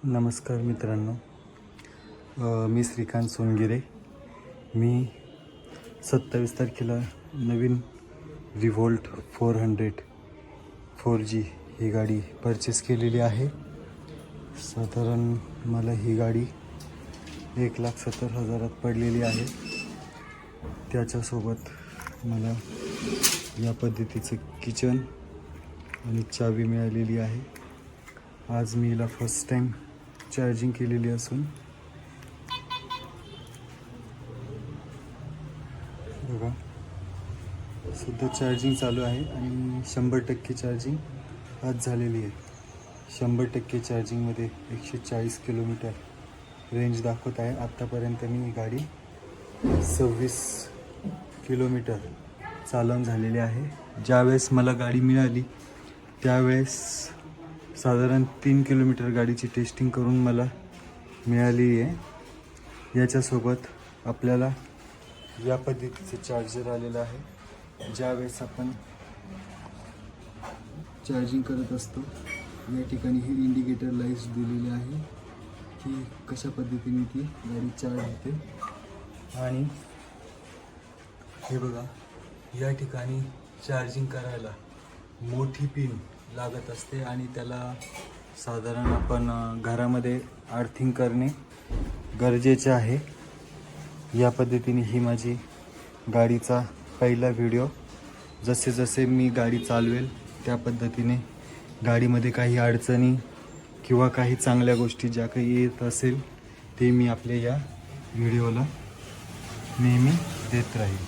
नमस्कार मित्रांनो, मी श्रीकांत सोनगिरे. मी 27 तारखेला नवीन रिव्होल्ट 400 4G ही गाडी परचेस केलेली आहे. साधारण मला ही गाडी 1,70,000 पडलेली आहे. त्याच्यासोबत मला या पद्धतीचं किचन आणि चावी मिळालेली आहे. आज मी हिला फर्स्ट टाइम चार्जिंग केलेली असून बघा सध्या चार्जिंग चालू आहे आणि 100% चार्जिंग आज झालेली आहे. 100% चार्जिंगमध्ये 140 किलोमीटर रेंज दाखवत आहे. आत्तापर्यंत मी ही गाडी 26 किलोमीटर चालवून झालेली आहे. ज्यावेळेस मला गाडी मिळाली त्यावेळेस साधारण 3 किलोमीटर गाडीची टेस्टिंग करून मला मिळाली आहे. याच्यासोबत आपल्याला या पद्धतीचं चार्जर आलेलं आहे. ज्यावेळेस आपण चार्जिंग करत असतो या ठिकाणी हे इंडिकेटर लाईट्स दिलेले आहे की कशा पद्धतीने ती गाडी चार्ज होते. आणि हे बघा या ठिकाणी चार्जिंग करायला मोठी पिन लागत असते आणि त्याला साधारण आपण घरामध्ये अर्थिंग करणे गरजेचे आहे. या पद्धतीने ही माझी गाडीचा पहिला व्हिडिओ. जसे जसे मी गाडी चालवेल त्या पद्धतीने गाडीमध्ये काही अडचणी किंवा काही चांगल्या गोष्टी ज्या काही येत असेल ते मी आपल्या या व्हिडिओला नेहमी देत राहील.